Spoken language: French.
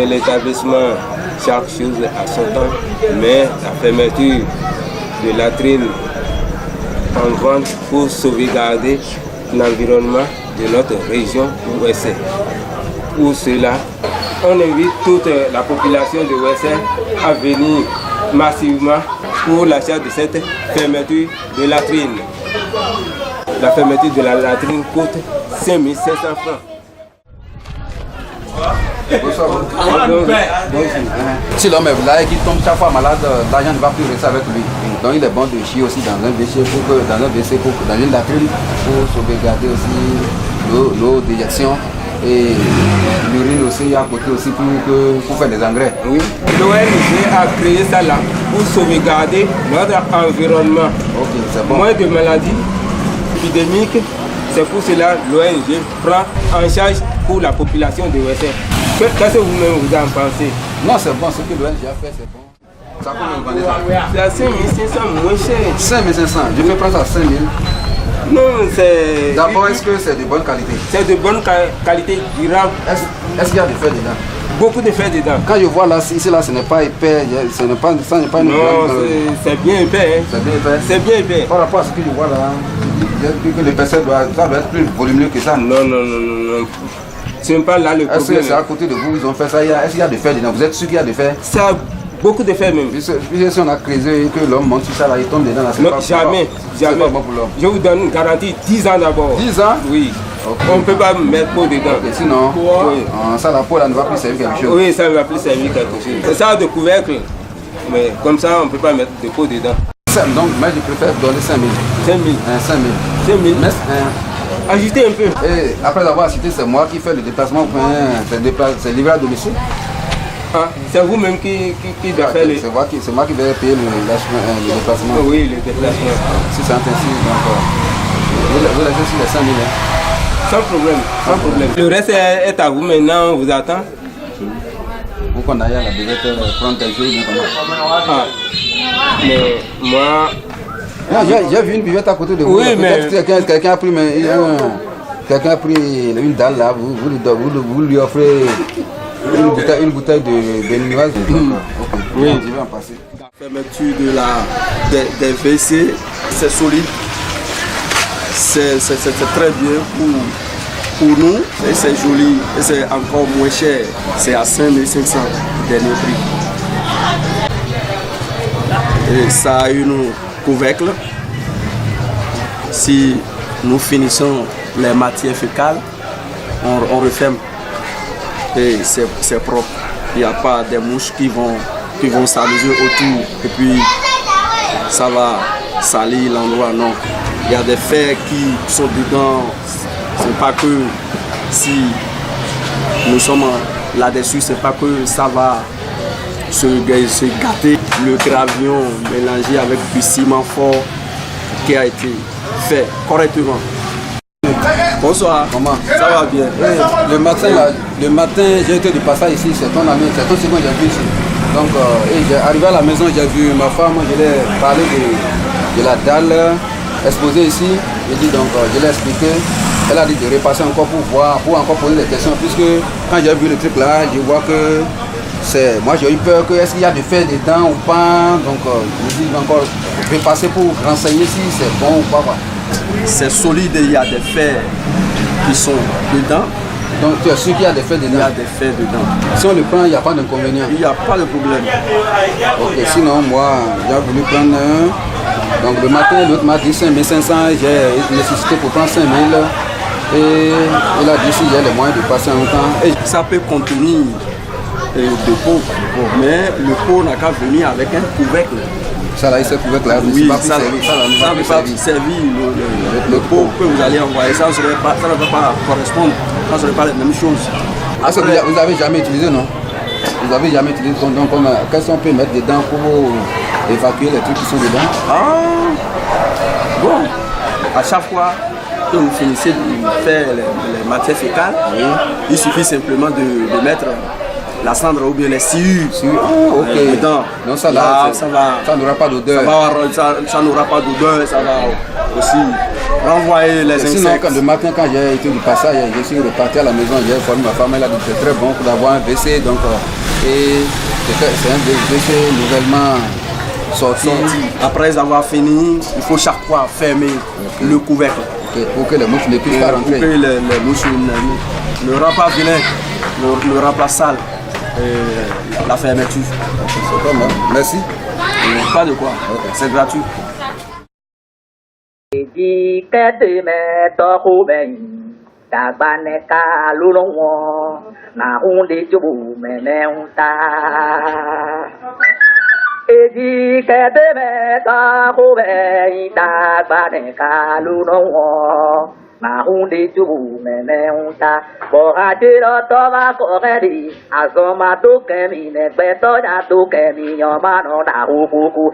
L'établissement, chaque chose a son temps, mais la fermeture de latrines en vente pour sauvegarder l'environnement de notre région ouest. Pour cela, on invite toute la population de Ouest à venir massivement pour l'achat de cette fermeture de latrine. La fermeture de la latrine coûte 5 500 francs. Si l'homme est là et qu'il tombe chaque fois malade, l'argent ne va plus rester avec lui. Donc il est bon de chier aussi dans un WC, dans une latrine pour sauvegarder aussi l'eau d'éjection et l'urine aussi à côté aussi pour faire des engrais. Oui. L'ONG a créé ça là pour sauvegarder notre environnement. Ok, c'est bon. Moins de maladies épidémiques. C'est pour cela que l'ONG prend en charge pour la population de Ouest. Qu'est-ce que vous-même vous en pensez? Non, c'est bon, ce que l'ONG a fait, c'est bon. Ça combien vous vendez ça? C'est à 5 500 moins cher. 5 500, je fais prendre ça à 5 000. Non, c'est... D'abord, est-ce que c'est de bonne qualité? C'est de bonne qualité durable. Est-ce qu'il y a du fer dedans? Beaucoup de fer dedans. Quand je vois là, ici là, ce n'est pas épais, ça n'est pas une... Non, c'est bien épais. Hein. C'est bien épais. C'est bien épais. Par rapport à ce que je vois là, je dis que l'épaisseur doit être plus volumineux que ça. Non, non, non, non, non. Ce n'est pas là le problème. Est-ce que c'est à côté de vous, ils ont fait ça? Est-ce qu'il y a du fer dedans? Vous êtes sûr qu'il y a du fer? Ça a beaucoup de fer même. Puis si on a creusé et que l'homme monte sur ça là, il tombe dedans là, c'est non, pas jamais, jamais. Pas bon pour l'homme. Je vous donne une garantie, 10 ans d'abord. 10 ans? Oui. Okay. On ne peut pas mettre peau dedans. Okay, sinon, oui. Ça la peau là ne va plus servir quelque chose. Oui, ça ne va plus servir quelque chose. C'est ça de couvercle. Mais comme ça, on ne peut pas mettre de peau dedans. Donc, moi je préfère donner 5 000. 5 000. 5 000. 5 000. Mais, ajoutez un peu. Et après avoir cité, c'est moi qui fais le déplacement. C'est livré à domicile. Ah, c'est vous-même qui doit faire le... C'est moi qui vais payer le déplacement. Oui, le déplacement. Si c'est ainsi, donc vous laissez sur les 5 000. Sans problème, sans problème. Le reste est à vous maintenant, on vous attend. Vous qu'on aille à la buvette prendre quelque chose, bien comment? Ah, mais moi... J'ai vu une buvette à côté de vous. Oui, mais... Quelqu'un a pris une dalle là, vous lui offrez une bouteille de béninoise. Oui, je vais en passer. La fermeture des WC, c'est solide. C'est très bien pour nous et c'est joli et c'est encore moins cher. C'est à 5 500 dernier prix. Et ça a une couvercle. Si nous finissons les matières fécales, on referme et c'est propre. Il n'y a pas des mouches qui vont s'amuser autour et puis ça va salir l'endroit, non. Il y a des fers qui sont dedans. C'est pas que si nous sommes là-dessus, c'est pas que ça va se gâter. Le gravillon mélangé avec du ciment fort qui a été fait correctement. Bonsoir. Comment? Ça va bien. Le matin, j'ai été de passage ici, c'est ton ami, c'est ton second que j'ai vu ici. Donc, arrivé à la maison, j'ai vu ma femme, je l'ai parlé de la dalle exposée ici. J'ai dit donc, je l'ai expliqué. Elle a dit de repasser encore pour voir, pour encore poser des questions, puisque quand j'ai vu le truc là, je vois que c'est. Moi j'ai eu peur que est-ce qu'il y a du fer dedans ou pas. Donc, je dis encore repasser pour renseigner si c'est bon ou pas. C'est solide, il y a des fers qui sont dedans. Donc tu es sûr qu'il y a des fers dedans? Il y a des fers dedans. Si on le prend, il n'y a pas d'inconvénient? Il n'y a pas de problème. Ok, sinon moi j'ai voulu prendre un. Donc le matin, l'autre m'a dit 5 500, j'ai nécessité pour prendre 5 000. Et il a dit si j'ai les moyens de passer un temps. Et ça peut contenir de peau, mais le pot n'a qu'à venir avec un couvercle. Ça là, il s'est couvercle là, oui, ça ne peut pas servir le pot que vous allez envoyer. Ça ne va pas correspondre, ça ne serait pas les mêmes choses. Ah, vous n'avez jamais utilisé, non? Vous n'avez jamais utilisé, donc qu'est-ce qu'on peut mettre dedans pour évacuer les trucs qui sont dedans? Ah, bon, à chaque fois que vous finissez de faire les matières fécales, oui, il suffit simplement de mettre la cendre ou bien les sciures. Ok. Dedans. Donc ça, là, ça n'aura pas d'odeur. Ça n'aura pas d'odeur, ça va aussi renvoyer les insectes. Sinon, le matin, quand j'ai été du passage, je suis reparti à la maison, j'ai informé ma femme, elle a dit que c'est très bon pour avoir un WC. Donc, et c'est un WC nouvellement sorti. Après avoir fini, il faut chaque fois fermer le couvercle. Pour que les mouches ne puissent pas rentrer. Pour que les mouches ne rentrent pas vilain, ne rentrent pas sale. La fermeture. C'est pas mal. Merci. Pas de quoi. C'est gratuit. Mahundi jubu meneuta bohajiro toba kokeri azoma tukemi nekbeto ya tukemi nyomano da hukuku.